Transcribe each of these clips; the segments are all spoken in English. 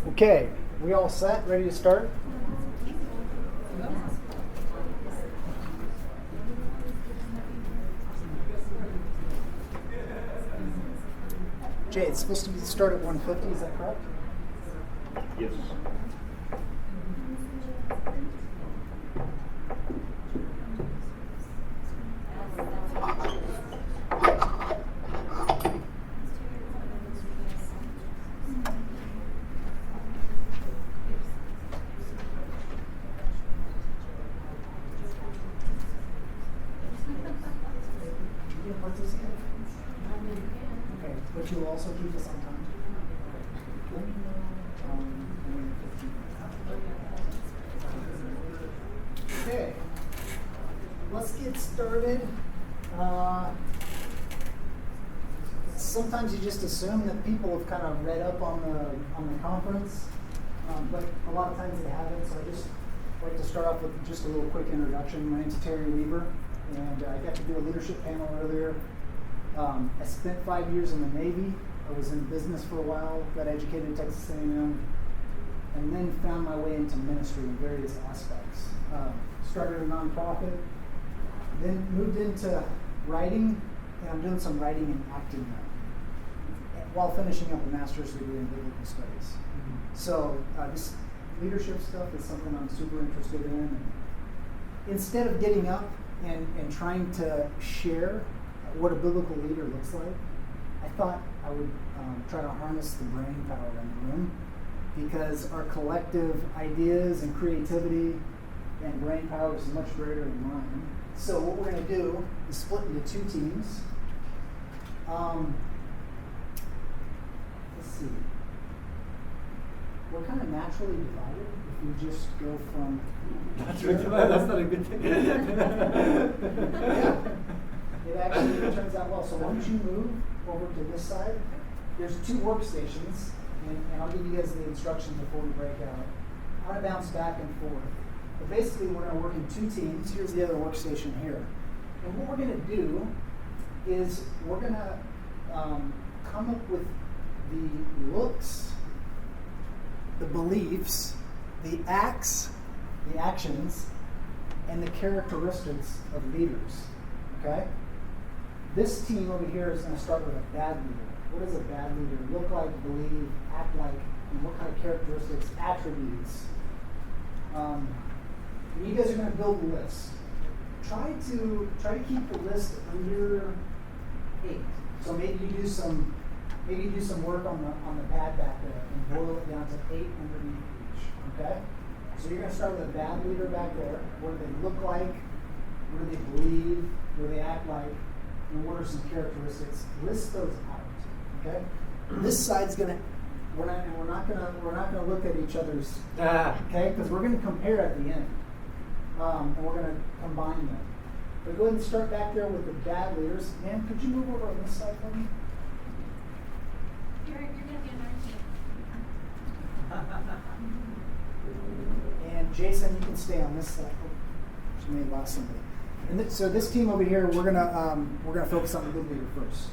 Okay, we all set? Ready to start? Jay, it's supposed to start at 1:50, is that correct? Yes. Okay, but you will also keep us on time. Okay, let's get started. Sometimes you just assume that people have kind of read up on the conference, but a lot of times they haven't. So I just like to start off with just a little quick introduction. My name's Terry Weaver, and I got to do a leadership panel earlier. I spent 5 years in the Navy. I was in business for a while, got educated at Texas A&M, and then found my way into ministry in various aspects. Started a nonprofit, then moved into writing, and I'm doing some writing and acting now, while finishing up a master's degree in biblical studies. So this leadership stuff is something I'm super interested in. And instead of getting up and trying to share what a biblical leader looks like, I thought I would try to harness the brain power in the room, because our collective ideas and creativity and brain power is much greater than mine. So what we're going to do is split into two teams. Let's see. We're kind of naturally divided if you just go from... That's not a good thing. Yeah. It actually turns out well. So once you move over to this side, there's two workstations, and I'll give you guys the instructions before we break out. I'm going to bounce back and forth. But basically, we're going to work in two teams. Here's the other workstation here. And what we're going to do is we're going to come up with the looks, the beliefs, the acts, the actions, and the characteristics of leaders. Okay? This team over here is going to start with a bad leader. What does a bad leader look like, believe, act like, and what kind of characteristics, attributes? You guys are going to build a list. Try to keep the list under 8. So maybe you do some work on the pad back there and boil it down to 8 underneath each. Okay? So you're going to start with a bad leader back there. What do they look like? What do they believe? What do they act like? And what are some characteristics? List those out. Okay? This side's gonna we're not gonna look at each other's okay, because we're gonna compare at the end. And we're gonna combine them. But go ahead and start back there with the bad leaders. Man, could you move over on this side for me? You're gonna be on our team. And Jason, you can stay on this side. She may have lost somebody. And so this team over here, we're gonna focus on the good leader first.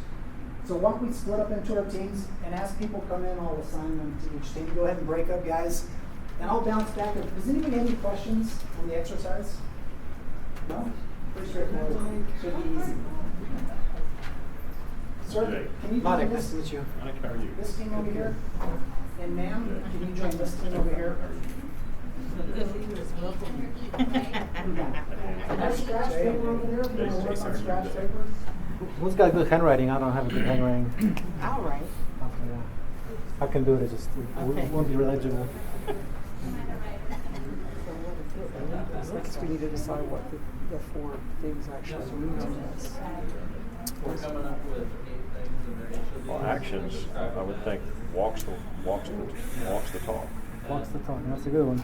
So why don't we split up into our teams, and as people come in, I'll assign them to each team. Go ahead and break up, guys. And I'll bounce back. Does anybody have any questions on the exercise? No? Pretty straightforward. Should be easy. Sir, can you join this? Nice to meet you. Mike, how are you? This team over here? And ma'am, can you join this team over here? That scratch paper over there, if you want to work on scratch paper. Who's got good handwriting? I don't have a good handwriting. All right. Okay, yeah. I can do it. It won't be legible. Next, we need to decide what the 4 things actually mean to us. We're coming up with 8 things and they're each of Well, these. actions, I would think, walks the talk. What's the talk? That's a good one.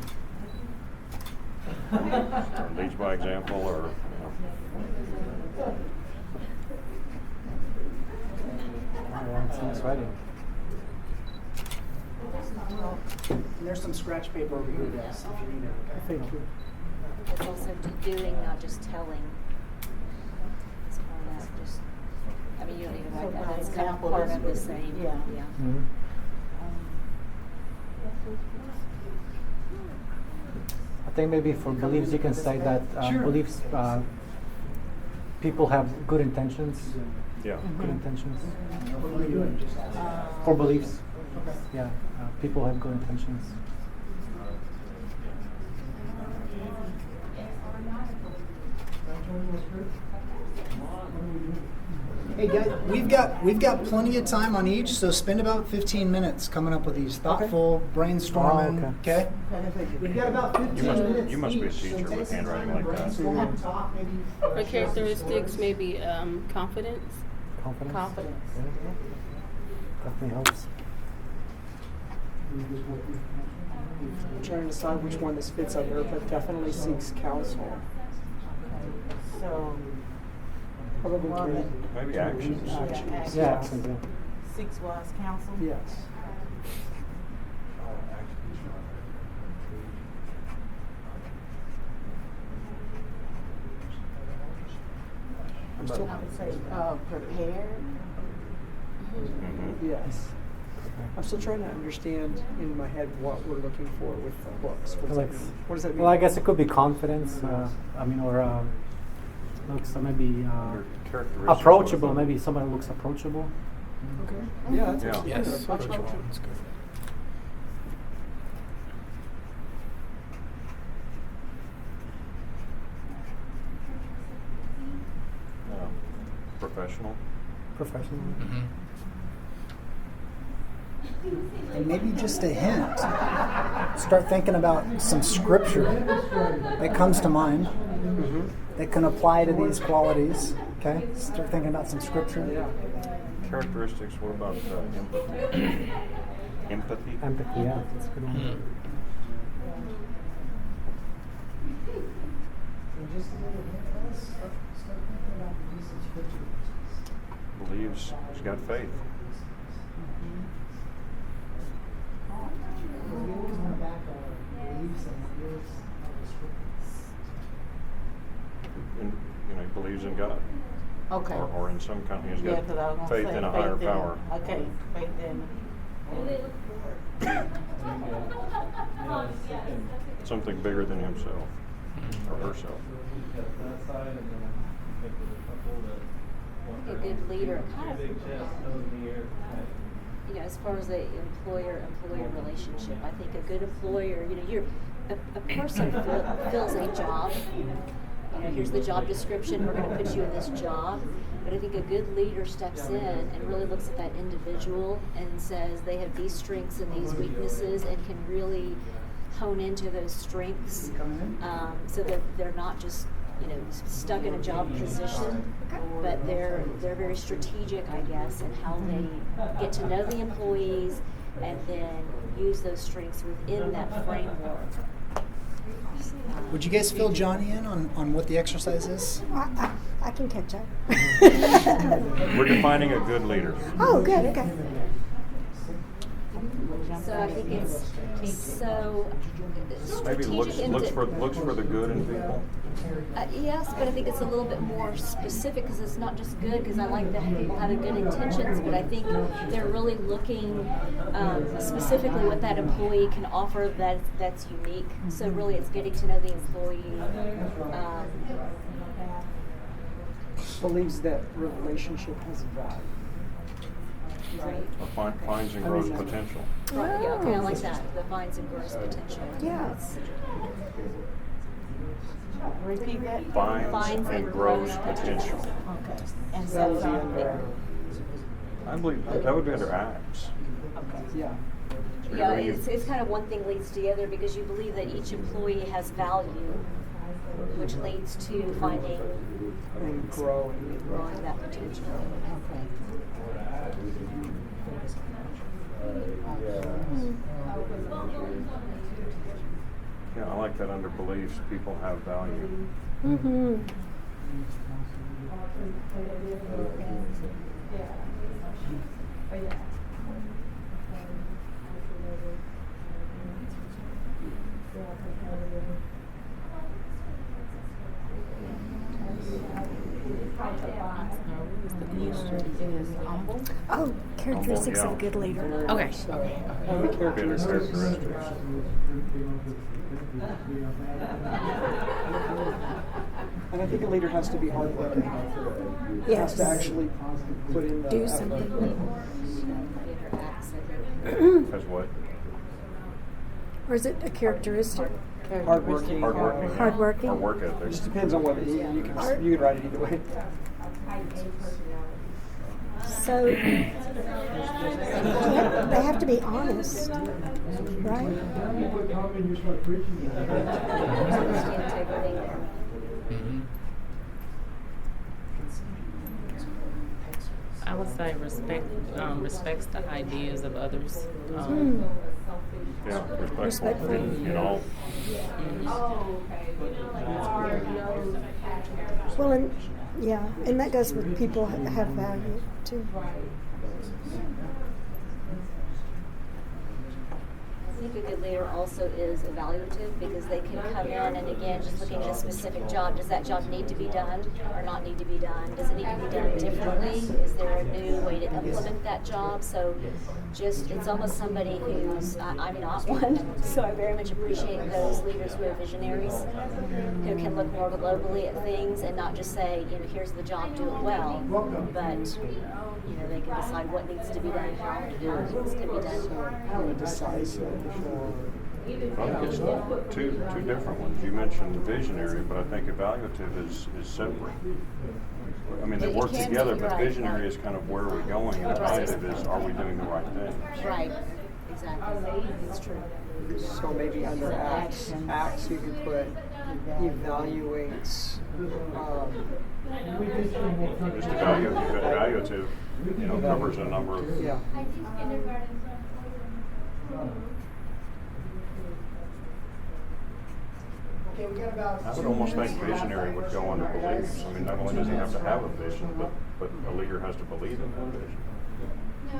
Or leads by example, or Yeah, sounds exciting. And there's some scratch paper over here, guys, if you need it. Okay? Thank you. It's also doing, not just telling. It's part of that, just, I mean, you don't even like that, that's kind of part of the same, Yeah. yeah. Mhm. think maybe for beliefs you can say that Sure. beliefs, people have good intentions. Yeah. Good intentions. What are we doing? Just For beliefs, okay. yeah, people have good intentions. Hey guys, we've got plenty of time on each, so spend about 15 minutes coming up with these thoughtful brainstorming. Oh, Okay. We've got about 15 minutes. You must be a each, so teacher take with some handwriting time to like that. brainstorm and talk, maybe. For characteristics, maybe confidence. Confidence. Confidence. Yeah. Definitely helps. I'm trying to decide which one this fits under, but definitely seeks counsel. So, Probably three. Maybe actions. Actions. Yeah, accent, yeah. seeks wise counsel. Yes. I'm still, I would say prepared. Mhm. yes. I'm still trying to understand in my head what we're looking for with the books. What does that mean? What does that mean? Well, I guess it could be confidence. Or looks maybe Your characteristics approachable. of- Maybe somebody looks approachable. Okay. Yeah, that's Yeah. actually Yes, good. Approachable. that's good. Professional. Professional. And maybe just a hint. Start thinking about some scripture that comes to mind that can apply to these qualities. Okay? Start thinking about some scripture. Yeah. Characteristics. What about empathy? Empathy. Empathy, yeah, that's a good one. And just a little hint, start thinking about these scripture verses. Believes he's got faith. We always want to back our beliefs and ideas of the scriptures. And, he believes in God. Okay. Or in some kind, he's Yeah, got 'cause I was gonna faith say in a higher faith in- power. Okay, faith in. Something bigger than himself or herself. That side, and then I think there's a couple that. A good leader, kind of, Big chest, nose in the air. as far as the employer-employee relationship, I think a good employer, a person fills a job. Here's the job description, we're going to put you in this job. But I think a good leader steps in and really looks at that individual and says they have these strengths and these weaknesses and can really hone into those strengths so that they're not just stuck in a job position, but they're very strategic, I guess, in how they get to know the employees and then use those strengths within that framework. Would you guys fill Johnny in on what the exercise is? I can catch up. We're defining a good leader. Oh, good. Okay. So I think it's so Maybe strategic looks for the good in people. Yes, but I think it's a little bit more specific because it's not just good because I like that people having good intentions, but I think they're really looking specifically what that employee can offer that's unique. So really it's getting to know the employee. Believes that relationship has value. Right. Or finds and grows potential. Right, yeah, okay, I like that. The finds and grows potential. Yes. Repeat that. Finds and grows potential. Okay. And That would so, be under, I believe that would be under acts. yeah. Yeah, it's kind of one thing leads to the other because you believe that each employee has value, which leads to finding And growing. growing that potential. Okay. Yeah, I like that under beliefs, people have value. Mm-hmm. the question is humble. Oh, Characteristics of a good leader. Okay. The characteristics. And I think a leader has to be hardworking. Has Yes. to actually put in the Do effort. something. As what? Or is it a characteristic? Hardworking. Hardworking. Hardworking. Or work It ethic. just depends on what you can write it either way. So they have to be honest, right? I would say respects the ideas of others. Yeah, respectful Respectful. in all. Well, and yeah, and that goes with people have value too. I think a good leader also is evaluative because they can come in and again, just looking at a specific job, does that job need to be done or not need to be done? Does it need to be done differently? Is there a new way to implement that job? So just, it's almost somebody who's, I'm not one, so I very much appreciate those leaders who are visionaries, who can look more globally at things and not just say, here's the job, do it well, but they can decide what needs to be done, how things can be done. Kind of decisive. I think it's two different ones. You mentioned visionary, but I think evaluative is separate. I mean, they You work can together, be but right. visionary is kind of where are we going, and evaluative is are we doing the right things? Right, exactly, it's true. So maybe under acts you could put evaluates. Just evaluative, covers a number of. Yeah. I would almost think visionary would go under beliefs. I mean, not only does he have to have a vision, but a leader has to believe in that vision. You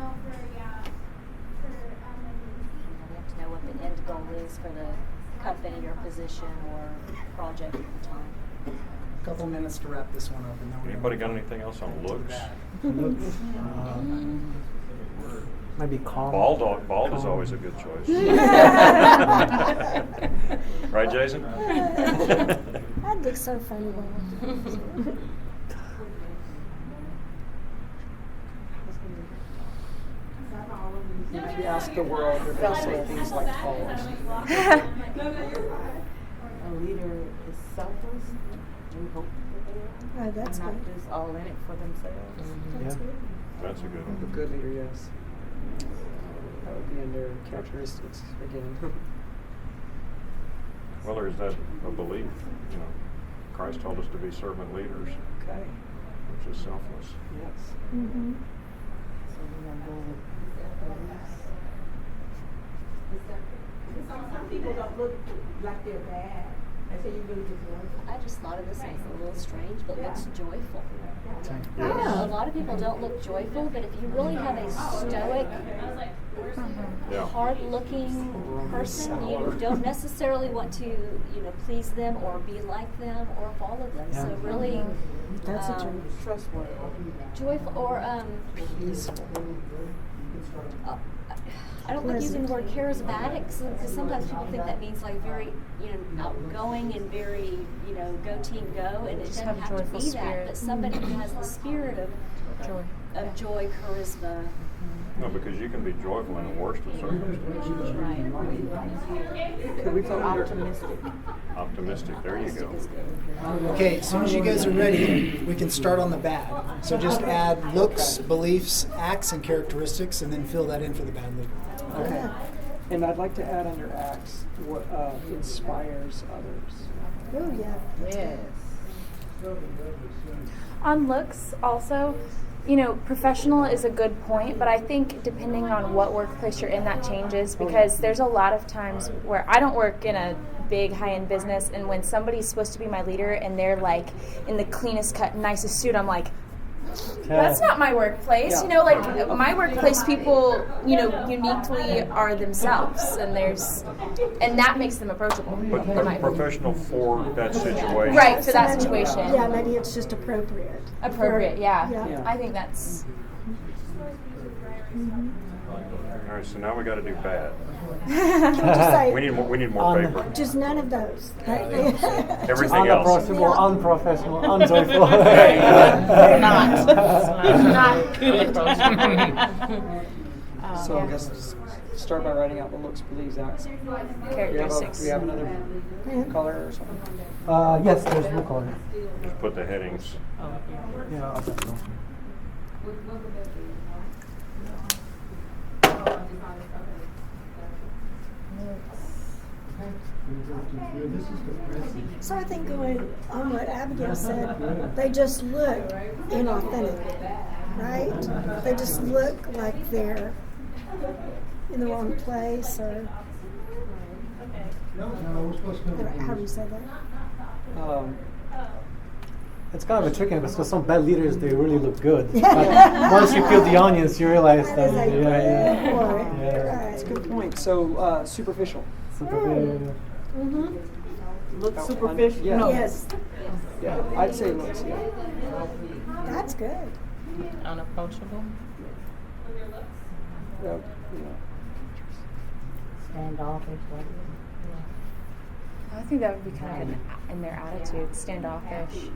have to know what the end goal is for the company or position or project at the time. Couple minutes to wrap this one up. And then we're Anybody got anything else on looks? Maybe calm. Bald is always a good choice. Right, Jason? That looks so funny. If you ask the world, they're going to say things like tall. A leader is selfless. We hope that they are. Oh, that's and not good. just all in it for themselves. That's Yeah. good. That's a good A one. good leader, yes. That would be under characteristics again. Well, or is that a belief? Christ told us to be servant leaders, Okay. which is selfless. Yes. Mm-hmm. So we're going to go with Some people don't look like they're bad. I say you really just want I just thought of this as a little strange, but looks joyful. Yes. A lot of people don't look joyful, but if you really have a stoic, Yeah. hard-looking person, you don't necessarily want to, please them or be like them or follow them. So really, That's a true. trustworthy. joyful or Peaceful. I don't like using the word charismatic because sometimes people think that means like very, outgoing and very, go team go, and it Just doesn't have a have to joyful be that. spirit. But somebody who has the spirit of joy, charisma. No, because you can be joyful in the worst of circumstances. Right. Could we put under Optimistic. There you go. Okay, as soon as you guys are ready, we can start on the bad. So just add looks, beliefs, acts, and characteristics, and then fill that in for the bad leader. Okay. And I'd like to add under acts what inspires others. Oh, yeah. Yes. On looks, also, professional is a good point, but I think depending on what workplace you're in, that changes because there's a lot of times where I don't work in a big high-end business, and when somebody's supposed to be my leader and they're like in the cleanest cut, nicest suit, I'm like, that's not my workplace. Yeah. My workplace people, uniquely are themselves, and that makes them approachable. But professional for that situation. Right, for that situation. Yeah, maybe it's just appropriate. Appropriate, yeah. Yeah. I think that's All right, so now we got to do bad. Just say, We need more paper. just none of those. Everything else. Unapproachable, unprofessional, unjoyful. So I guess just start by writing out the looks, beliefs, acts. Do Characteristics. we have another color or something? Yes, there's blue color. Just put the headings. Yeah, okay. So I think going on what Abigail said, they just look inauthentic, right? They just look like they're in the wrong place, or how do you say that? It's kind of a tricky because some bad leaders, they really look good. But once you peel the onions, you realize that. That is a good point. Yeah. That's a good point. So superficial. Mm-hmm. Look superficial. Yeah. No. Yes, Yeah, I'd say looks. Yeah. that's good. Unapproachable. Yeah. Standoffish. I think that would be kind of in their attitude, standoffish.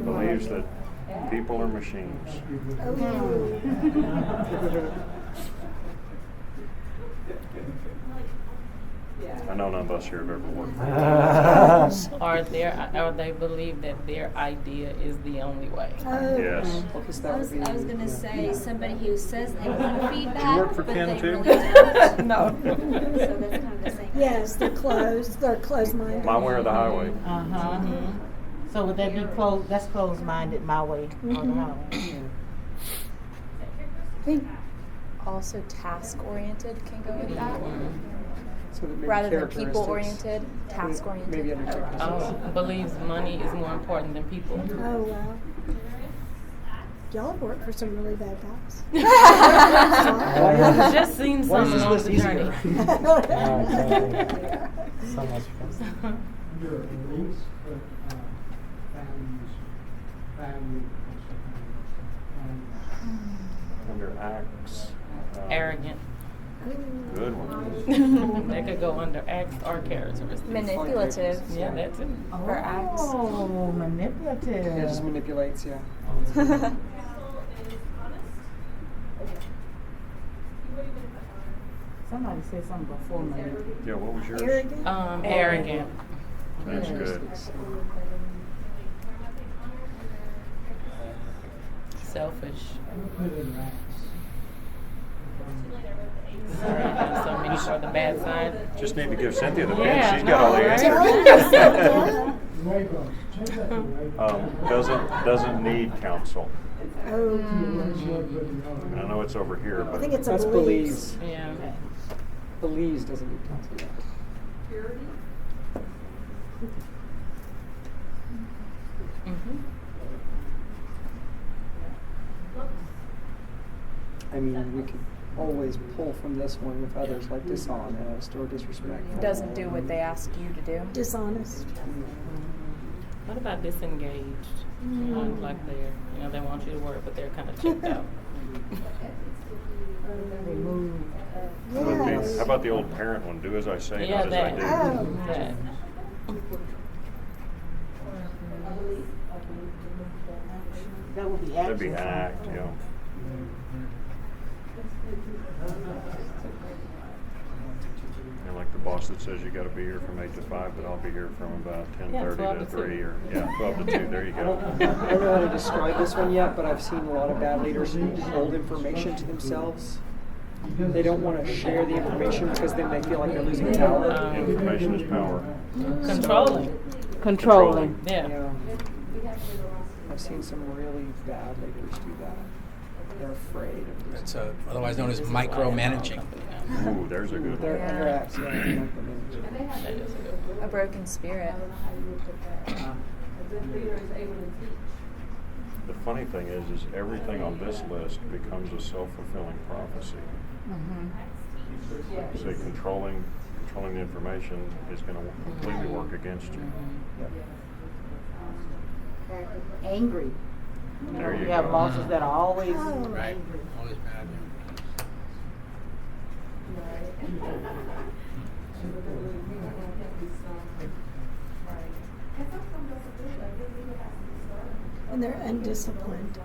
Believes that people are machines. I know none of us here have ever worked. Or they believe that their idea is the only way. Yes. I was going to say somebody who says they want feedback, Do you work for but Ken they too? really don't. No. So that's kind of the same. Yes, they're closed. They're closed-minded. My way or the highway. So would that be closed? That's closed-minded. My way or the highway. I think also task-oriented can go with that. So that maybe Rather than characteristics. people-oriented, task-oriented. Maybe under characteristics. Believes money is more important than people. Oh, wow. Y'all have worked for some really bad guys. Just seen Why is something this on list the easier? journey. So much fun. Under beliefs, but value, Under acts. Arrogant. Good one. They could go under acts or characteristics. Manipulative. Yeah, that's it. Or acts. Oh, manipulative. Yeah, just manipulates. Yeah. Somebody said something before me. Yeah, what was yours? Arrogant? Arrogant. That's good. Selfish. put in racks. Sorry, so many for the bad side. Just need to give Cynthia the Yeah, pen. She's got all the no, answers. Rainbows. Change that to rainbows. Doesn't need counsel. Oh, And I know it's over here, I but think it's a That's beliefs. believes. Yeah. Believes doesn't need counsel yet. I mean, we could always pull from this one with others like dishonest or disrespectful. Doesn't do what they ask you to do. Dishonest. What about disengaged? Like they want you to work, but they're kind of checked out. how about the old parent one? Do as I say, Yeah, not as I do. that. That would be That'd be action. act, yeah. And like the boss that says you got to be here from 8 to 5, but I'll be here from about 10:30 12 to to 3, 2. or 12 to 2. There you I don't go. know how to describe this one yet, but I've seen a lot of bad leaders who hold information to themselves. They don't want to share the information because then they feel like they're losing power. Information is power. Controlling. Yeah. Yeah. I've seen some really bad leaders do that. They're afraid of losing. It's otherwise known as micromanaging. Ooh, there's a good They're one. under acts, yeah, micromanaging. That is a good one. A broken spirit. The funny thing is everything on this list becomes a self-fulfilling prophecy. So controlling the information is going to completely work against you. Angry. There you We have go. bosses that are always Right? Always mad. And they're undisciplined.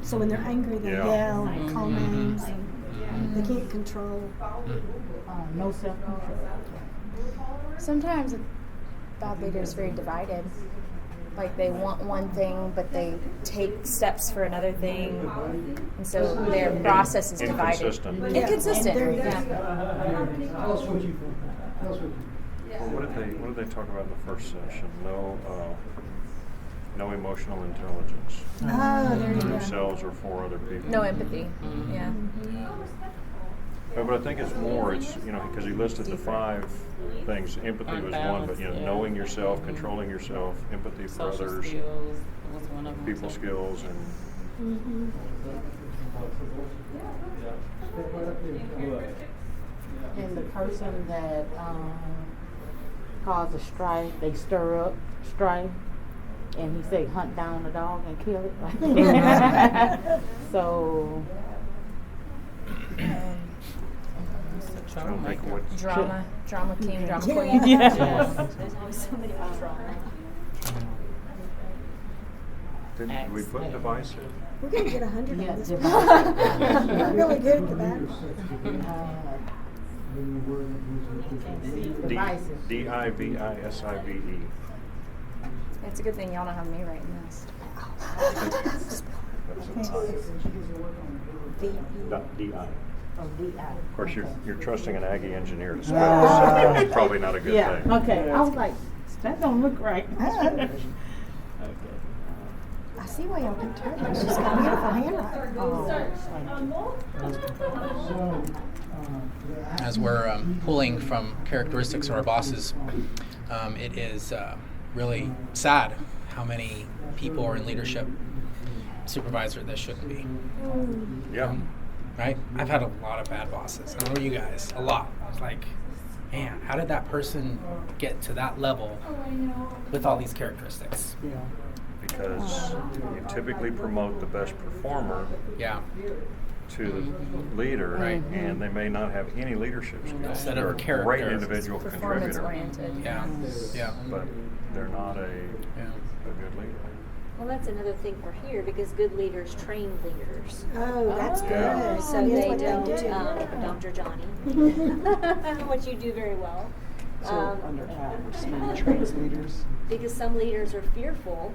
So when they're angry, they Yeah. yell and call names, and they can't control. No self-control. Sometimes a bad leader is very divided. Like they want one thing, but they take steps for another thing, and so their process is divided. Inconsistent. Yeah. Inconsistent. And they're- Yeah. Tell us what you think. Tell us what you Well, what did they talk about in the first session? No emotional intelligence. Oh, there you For go. themselves or for other people. No empathy. Yeah. But I think it's more, because he listed the 5 things. Empathy was one, but, Balance, yeah. knowing yourself, controlling yourself, empathy for Social others, skills was one of them. people too. skills, and And the person that cause a strife, they stir up strife, and he say hunt down a dog and kill it. So trying to think of what. Drama king, drama Yeah. queen. Yes. There's always somebody with drama. Did we put divisive? We're going to get 100 Yeah, on this. divisive. We're really good at the bad ones. Divisive. D-I-V-I-S-I-V-E. It's a good thing y'all don't have me writing this. That's D-I. Oh, D.I. Of course, you're trusting an Aggie engineer to spell, so it's probably not a good Yeah, thing. okay. I was like, that don't look right. I see why y'all can turn it. She's got beautiful handwriting. As we're pulling from characteristics of our bosses, it is really sad how many people are in leadership, supervisor that shouldn't be. Yeah. Right? I've had a lot of bad bosses. I know you guys, a lot. It's like, man, how did that person get to that level with all these characteristics? Yeah. Because you typically promote the best performer Yeah. to the leader, Right. and they may not have any leadership skills. Instead of They're a character. great individual Performance contributor, oriented. Yeah. Yeah. but they're not a good leader. Well, that's another thing for here because good leaders train leaders. Oh, that's Yeah. good. So That is they what don't, do. Dr. Johnny, which you do very well. So under Corpsman trains leaders. Because some leaders are fearful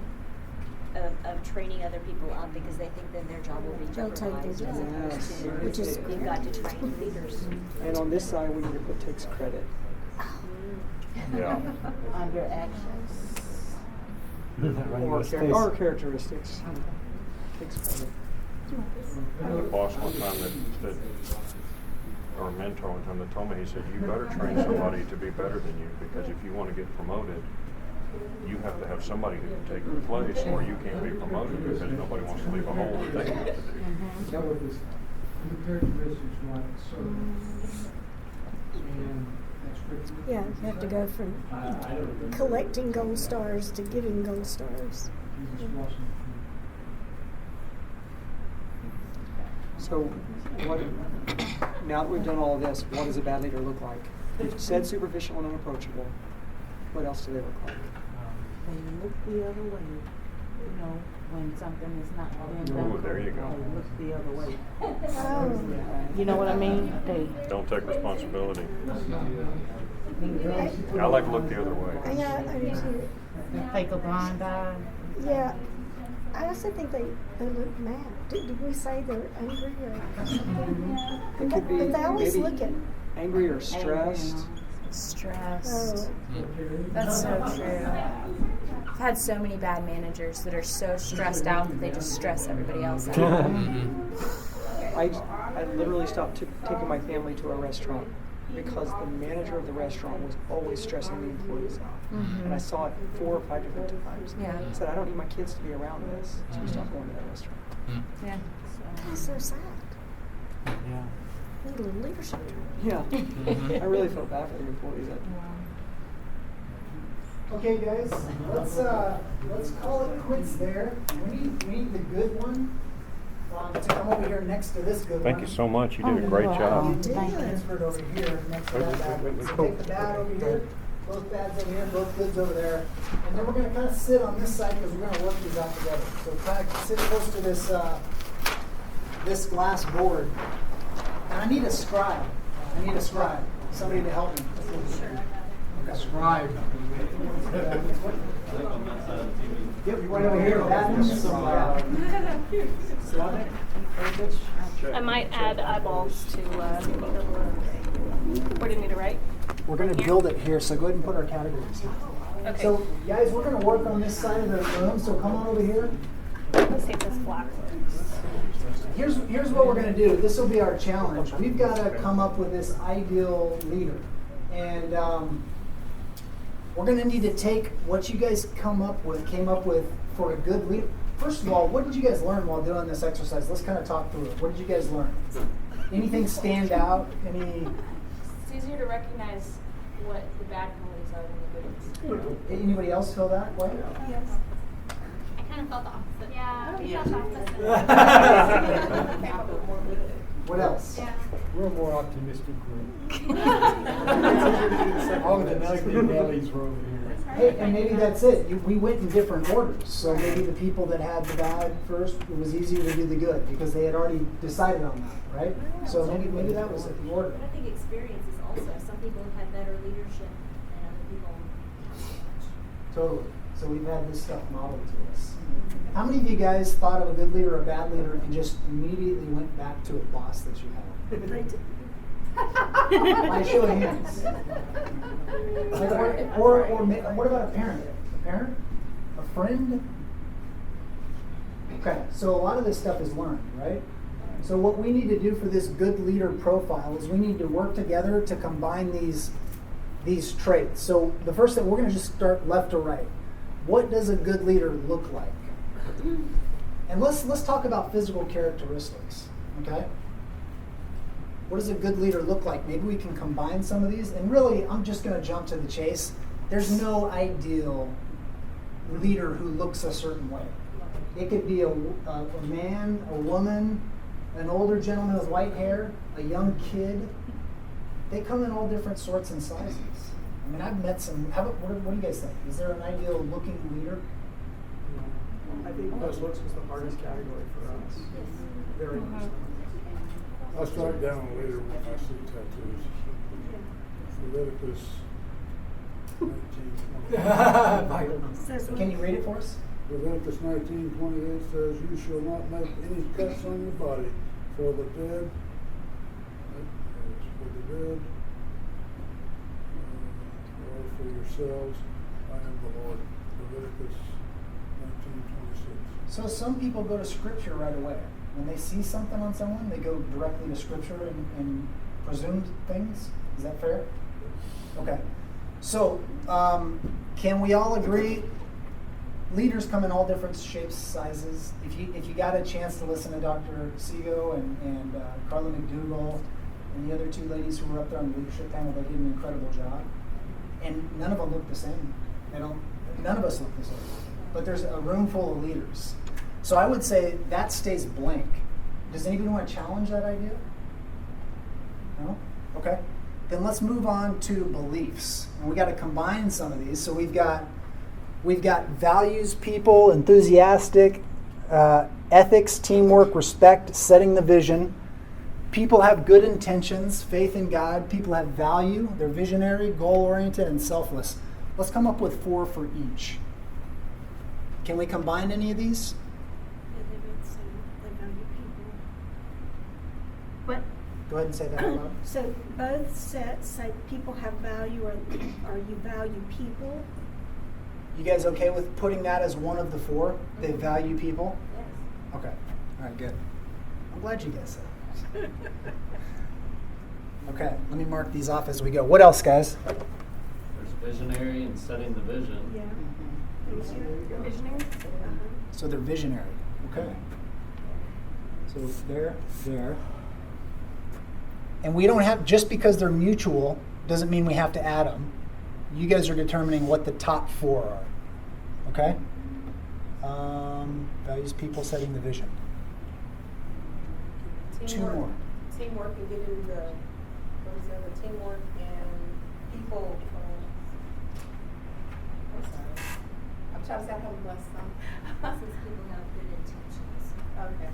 of training other people up because they think then their job will be They'll take their jeopardized as job. opposed Yes. to Which is you've got to train leaders. And on this side, we need to put takes credit. Yeah. Under actions. Or characteristics. Takes credit. I had a boss one time that or a mentor one time that told me, he said, you better train somebody to be better than you, because if you want to get promoted, you have to have somebody who can take your place, or you can't be promoted because nobody wants to leave a hole that they have to do. That was the characteristics like so. And that's pretty. Yeah, you have to go from collecting gold stars to giving gold stars. Jesus wasn't. So, what? Now that we've done all of this, what does a bad leader look like? We've said superficial and unapproachable. What else do they look like? They look the other way. You know, when something is not being done. Ooh, there you go. They look the other way. Oh. You know what I mean? They Don't take responsibility. I like to look the other way. Yeah, I do too. take a blind eye. Yeah. I also think they look mad. Did we say they're angry or something? It could be But they always maybe look at. angry or stressed. Stressed. Oh. That's so true. I've had so many bad managers that are so stressed out that they just stress everybody else out. I literally stopped taking my family to a restaurant because the manager of the restaurant was always stressing the employees out. And I saw it 4 or 5 different times. Yeah. I said, I don't need my kids to be around this. So we stopped going to that restaurant. Yeah. That's so sad. Yeah. Need a little leadership. Yeah. I really felt bad for the employees. Okay, guys, let's call it quits there. We need the good one. to come over here next to this good Thank one. you so much. You did a great job. You did transferred over here next to that bad. So take the bad over here, both bads over here, both goods over there. And then we're going to kind of sit on this side because we're going to work these out together. So kind of sit close to this, this glass board. And I need a scribe. Somebody to help me. Okay. Scribe. Yep, you went over here. That is some Slavic heritage. I might add eyeballs to. Where do you need to write? We're going to build it here, so go ahead and put our categories here. Okay. So, guys, we're going to work on this side of the room, so come on over here. Let's see if this flat works. Here's what we're going to do. This will be our challenge. We've got to come up with this ideal leader. And we're going to need to take what you guys came up with for a good leader. First of all, what did you guys learn while doing this exercise? Let's kind of talk through it. What did you guys learn? Anything stand out? It's easier to recognize what the bad qualities are than the good ones. Anybody else feel that way? Yes. I kind of felt the opposite. Yeah. We felt the opposite. What else? Yeah. We're a more optimistic group. All the Nellies were over here. Hey, and maybe that's it. We went in different orders. So maybe the people that had the bad first, it was easier to do the good because they had already decided on that, right? So maybe that was it, the order. But I think experience is also, some people have had better leadership and other people not so much. Totally. So we've had this stuff modeled to us. How many of you guys thought of a good leader or a bad leader and just immediately went back to a boss that you had? By show of hands. Or what about a parent? A parent? A friend? Okay, so a lot of this stuff is learned, right? So what we need to do for this good leader profile is we need to work together to combine these traits. So the first thing, we're going to just start left to right. What does a good leader look like? And let's talk about physical characteristics, okay? What does a good leader look like? Maybe we can combine some of these. And really, I'm just going to jump to the chase. There's no ideal leader who looks a certain way. It could be a man, a woman, an older gentleman with white hair, a young kid. They come in all different sorts and sizes. I mean, I've met some. What do you guys think? Is there an ideal looking leader? I think best looks was the hardest category for us. Very much. I start down later when I see tattoos. Leviticus 19:28. Can you read it for us? Leviticus 19:28 says, "You shall not make any cuts on your body for the dead, or for yourselves. I am the Lord." Leviticus 19:26. So some people go to Scripture right away. When they see something on someone, they go directly to Scripture and presume things. Is that fair? Okay. So can we all agree? Leaders come in all different shapes, sizes. If you got a chance to listen to Dr. Sego and Carla McDougall and the other two ladies who were up there on the leadership panel, they did an incredible job. And none of them look the same. None of us look the same. But there's a room full of leaders. So I would say that stays blank. Does anybody want to challenge that idea? No? Okay. Then let's move on to beliefs. And we got to combine some of these. So we've got values, people, enthusiastic, ethics, teamwork, respect, setting the vision. People have good intentions, faith in God. People have value. They're visionary, goal-oriented, and selfless. Let's come up with 4 for each. Can we combine any of these? What? Go ahead and say that out loud. So both sets say people have value, or you value people. You guys okay with putting that as one of the 4? They value people? Yes. Okay. All right, good. I'm glad you guys said that. Okay, let me mark these off as we go. What else, guys? There's visionary and setting the vision. Yeah. Visionary? So they're visionary. Okay. So there. And we don't have, just because they're mutual, doesn't mean we have to add them. You guys are determining what the top 4 are. Okay? Values, people, setting the vision. Two more. Teamwork and getting the, what is the other, teamwork and people, I'm sorry. I'm trying to say I have a blessed son. Since people have good intentions. Okay.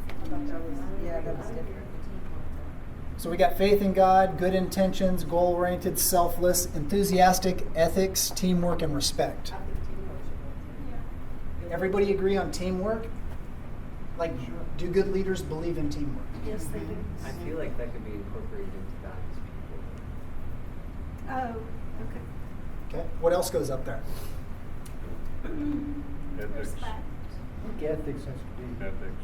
I thought that was, yeah, that was different. So we got faith in God, good intentions, goal-oriented, selfless, enthusiastic, ethics, teamwork, and respect. I think teamwork should go. Everybody agree on teamwork? Like, do good leaders believe in teamwork? Yes, they do. I feel like that could be incorporated into God's people. Oh, okay. Okay. What else goes up there? Ethics. I think ethics has to be. Ethics.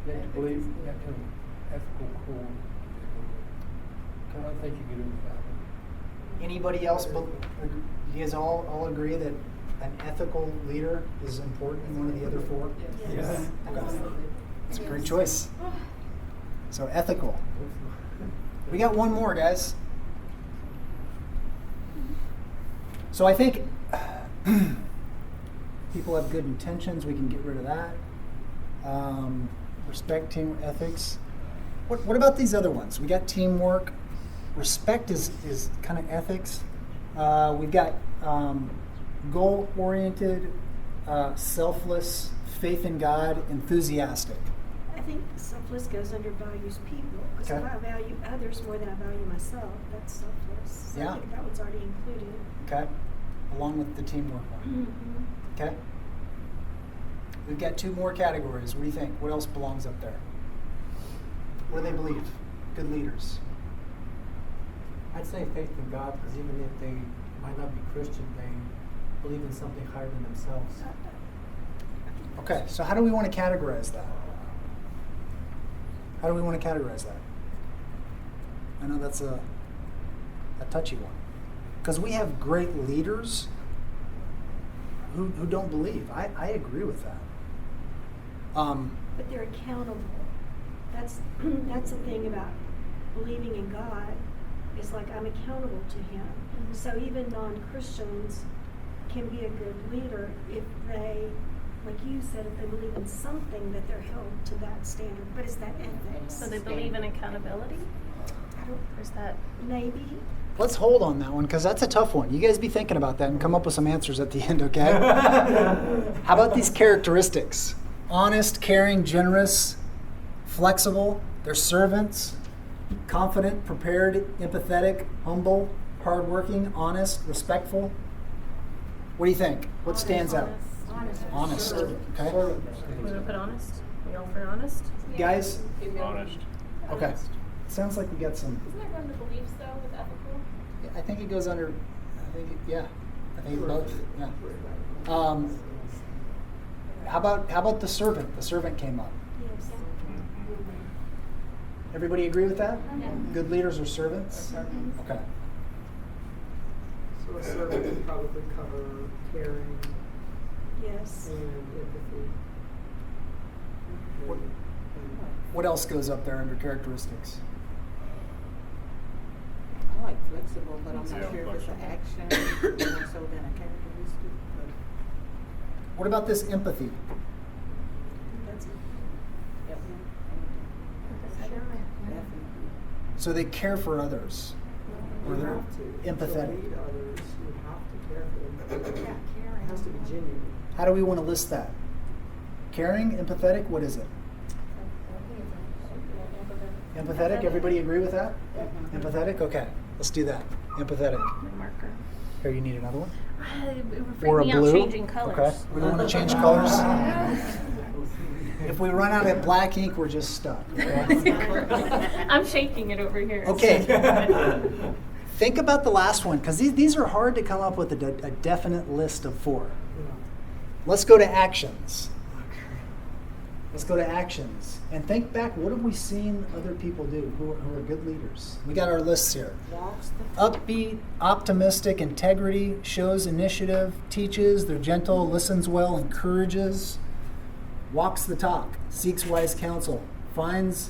You have to believe, you have to have an ethical core. I don't think you can do it without it. Anybody else? You guys all agree that an ethical leader is important in one of the other four? Yes. Okay. It's a great choice. So ethical. We got one more, guys. So I think people have good intentions. We can get rid of that. Respect, team, ethics. What about these other ones? We got teamwork. Respect is kind of ethics. We've got goal-oriented, selfless, faith in God, enthusiastic. I think selfless goes under values people. Because if I value others more than I value myself, that's selfless. So Yeah. I think that one's already included. Okay, along with the teamwork one. Mm-hmm. Okay. We've got two more categories. What do you think? What else belongs up there? What do they believe? Good leaders. I'd say faith in God, because even if they might not be Christian, they believe in something higher than themselves. Okay, so how do we want to categorize that? How do we want to categorize that? I know that's a touchy one. Because we have great leaders who don't believe. I agree with that. But they're accountable. That's the thing about believing in God. Is like I'm accountable to Him. Mm-hmm. So even non-Christians can be a good leader if they, like you said, if they believe in something that they're held to that standard. But is that ethics? So they believe in accountability? Or is that maybe? Let's hold on that one because that's a tough one. You guys be thinking about that and come up with some answers at the end, okay? How about these characteristics? Honest, caring, generous, flexible. They're servants. Confident, prepared, empathetic, humble, hardworking, honest, respectful. What do you think? What stands out? Honest. Okay. we would put honest? We all for honest? Guys? Honest. Okay. Sounds like we got some. Isn't that under beliefs though with ethical? I think it goes under. I think both. Yeah. How about the servant? The servant came up. Yes. Everybody agree with that? Yeah. Good leaders are servants? Okay. So a servant would probably cover caring Yes. and empathy. What else goes up there under characteristics? I like flexible, but I'm not Yeah, sure if it's an action more so than a characteristic. But What about this empathy? That's definitely. So they care for others, or they're empathetic. To lead others, you have to care for them. It has to be genuine. How do we want to list that? Caring, empathetic, what is it? Empathetic, everybody agree with that? Empathetic, okay, let's do that. Empathetic. Marker. Here, you need another one? It would Or a freak me out blue? changing colors. Okay, we don't want to change colors. If we run out of black ink, we're just stuck. Okay? I'm shaking it over here. Okay. Think about the last one, because these are hard to come up with a definite list of 4. Let's go to actions. Let's go to actions. And think back, what have we seen other people do who are good leaders? We got our lists here. Upbeat, optimistic, integrity, shows initiative, teaches, they're gentle, listens well, encourages, walks the talk, seeks wise counsel, finds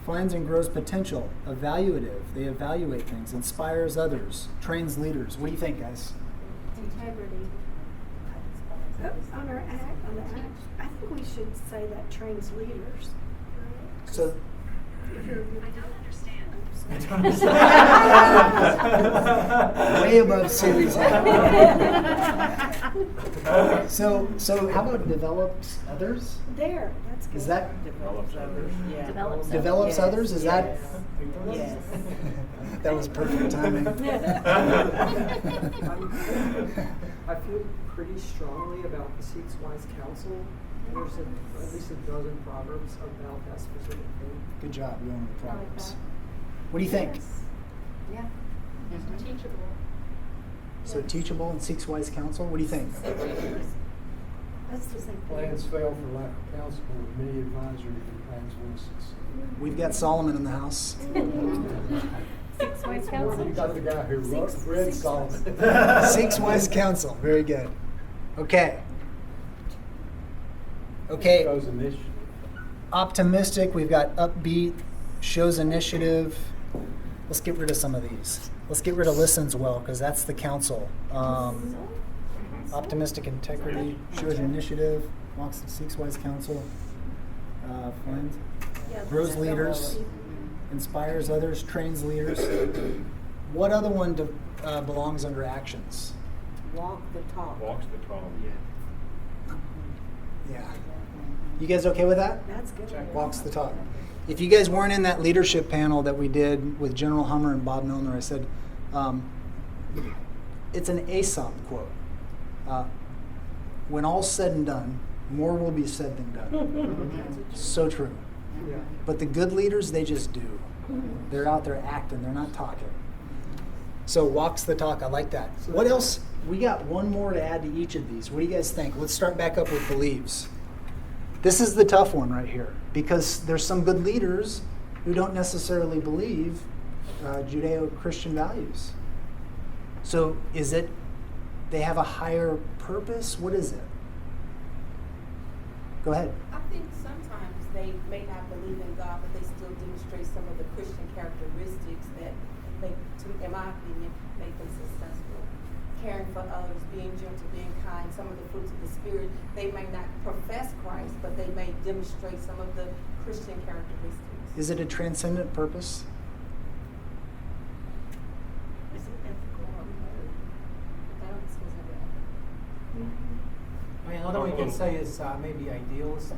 and grows potential, evaluative, they evaluate things, inspires others, trains leaders. What do you think, guys? integrity. On our act, I think we should say that trains leaders. So, I don't understand. Way above series. So how about develops others? There, that's good. Is that Develops others. Yeah. develops others? Is that? Yes. That was perfect timing. I feel pretty strongly about the Seeks Wise Counsel. There's at least a dozen proverbs about that specific thing. Good job, you own the Proverbs. What do you think? Yeah. Teachable. So teachable and seeks wise counsel. What do you think? That's the same thing. Plans fail for lack of counsel, but many advisors and plans will succeed. We've got Solomon in the house. Six Wise Counsel. You got the guy who read Solomon. Seeks wise counsel. Very good. Okay. Okay. Shows initiative. Optimistic. We've got upbeat. Shows initiative. Let's get rid of some of these. Let's get rid of listens well, because that's the counsel. Optimistic integrity. Shows initiative. Walks seeks wise counsel. Finds. Grows leaders. Inspires others. Trains leaders. What other one belongs under actions? Walk the talk. Walks the talk. Yeah. You guys okay with that? That's good. Walks the talk. If you guys weren't in that leadership panel that we did with General Hummer and Bob Milner, I said, it's an Aesop quote. When all's said and done, more will be said than done. So true. Yeah. But the good leaders, they just do. They're out there acting, they're not talking. So walks the talk, I like that. What else? We got one more to add to each of these. What do you guys think? Let's start back up with believes. This is the tough one right here, because there's some good leaders who don't necessarily believe Judeo-Christian values. So is it they have a higher purpose? What is it? Go ahead. I think sometimes they may not believe in God, but they still demonstrate some of the Christian characteristics that make, in my opinion, make them successful. Caring for others, being gentle, being kind, some of the fruits of the Spirit. They may not profess Christ, but they may demonstrate some of the Christian characteristics. Is it a transcendent purpose? Is it ethical or moral? I don't specifically. I mean, another way you can say is maybe idealist,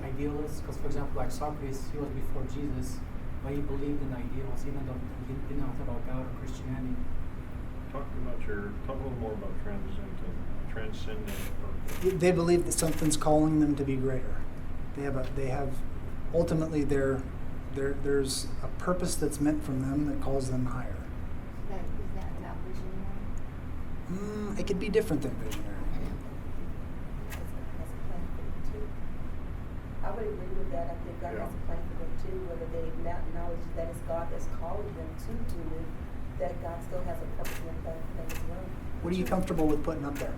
because for example, like Socrates, he was before Jesus, but he believed in ideals, even though he didn't know about God or Christianity. Talk a little more about transcendent purpose. They believe that something's calling them to be greater. They have ultimately there's a purpose that's meant from them that calls them higher. Is that about visionary? It could be different than visionary. I would agree with that. I think God has a plan for them too, whether they acknowledge that it's God that's calling them to do it, that God still has a purpose and plan for them as well. What are you comfortable with putting up there?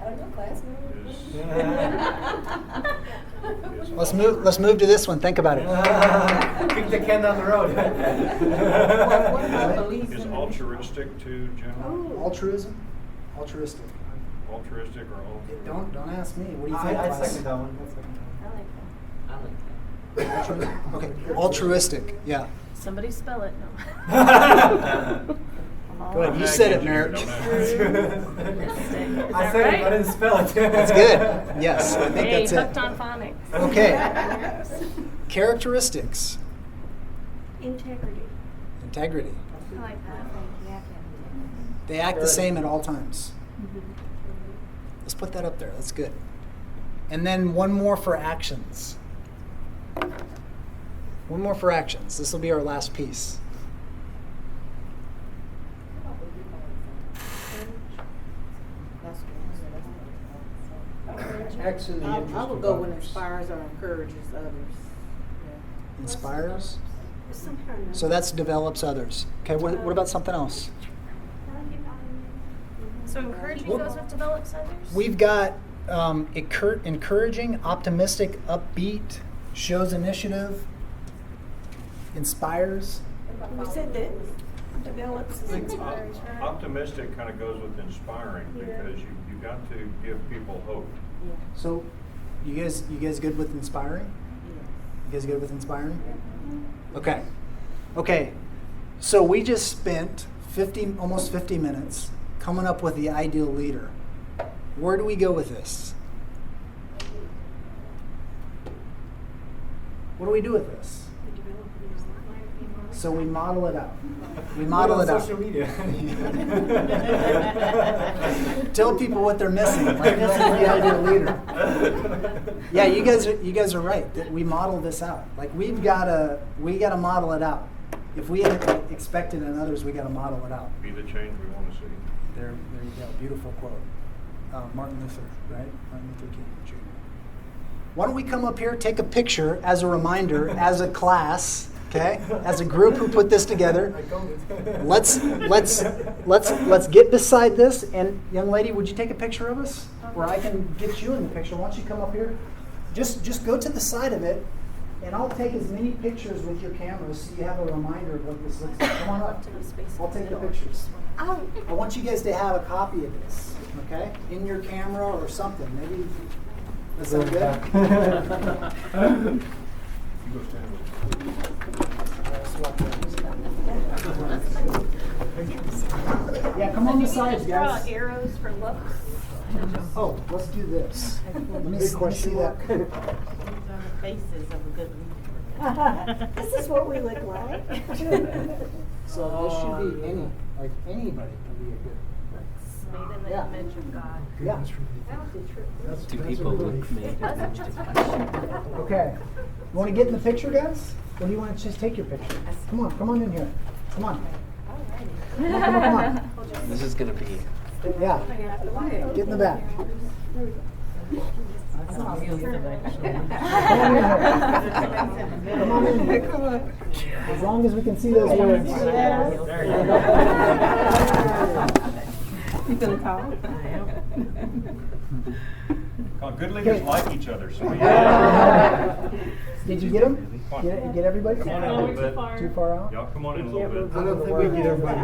I don't know, class. Let's move to this one. Think about it. Kick the can down the road. What about beliefs? Is altruistic to general? Altruism? Altruistic. Altruistic or altruistic? Don't ask me. What do you think? I'd class? second that one. I like that. I like that. Okay. Altruistic. Yeah. Somebody spell it. No. Go ahead. You said it, Merrick. I said it, but I didn't spell it. That's good. Yes, I think Hey, that's hooked it. on phonics. Okay. Characteristics. Integrity. Integrity. I like that. They act the same at all times. Let's put that up there. That's good. And then one more for actions. One more for actions. This will be our last piece. Acts in the interest I would of go when others. inspires or encourages others. Inspires. Some kind of. So that's develops others. Okay, what about something else? So encouraging goes with develops others? We've got encouraging, optimistic, upbeat, shows initiative, inspires. We said that develops his inspiration. Optimistic kind of goes with inspiring because you got to give people hope. So, you guys good with inspiring? You guys good with inspiring? Okay. Okay. So we just spent almost 50 minutes coming up with the ideal leader. Where do we go with this? What do we do with this? So we model it out. We model it out. Social media. Tell people what they're missing. Like, this is the ideal leader. Yeah, you guys are right. That we model this out. Like we gotta model it out. If we expect it in others, we gotta model it out. Be the change we want to see. There you go. Beautiful quote. Martin Luther, right? Martin Luther King Jr. Why don't we come up here, take a picture as a reminder, as a class. Okay, as a group who put this together, let's get beside this. And young lady, would you take a picture of us, where I can get you in the picture? Why don't you come up here? Just go to the side of it, and I'll take as many pictures with your cameras so you have a reminder of what this looks like. Come on up. I'll take the pictures. I want you guys to have a copy of this, okay, in your camera or something. Maybe that sound good? You go stand with Yeah, come on the sides, guys. Arrows for looks. Oh, let's do this. Let me see that. Faces of a good This is what we look like. So this should be anybody can be a good. Made in the image of God. Yeah. Do people look made in the image of God? Okay. You want to get in the picture, guys? Or do you want to just take your picture? Come on in here. Come on. Come on. This is going to be. Yeah. Get in the back. Come on in here. Come on. As long as we can see those words. There you go. You feeling tall? Good leaders like each other. So Did you get them? Get everybody? Come on in a little bit. Too far out? Y'all come on in a little bit. I don't think we get everybody.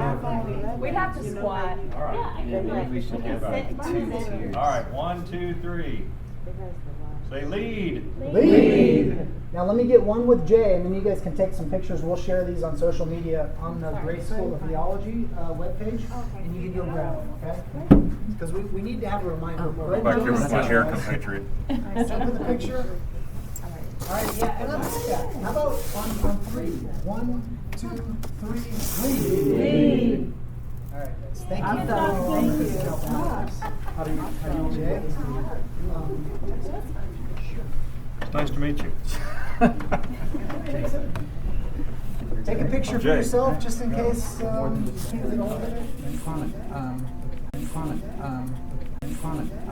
We'd have to squat. All right. Yeah, maybe we should have like 2 tiers. All right. 1, 2, 3. Say lead. Lead. Now let me get one with Jay, and then you guys can take some pictures. We'll share these on social media on the Grace School of Theology webpage, and you can go grab them, okay? Because we need to have a reminder. Go back here with my hair compatriot. Start with the picture. All right, yeah, and let's do that. How about on 3? 1, 2, 3, lead. All right, guys. Thank you. How do you, Jay? It's nice to meet you. Take a picture for Jay. yourself, just in case.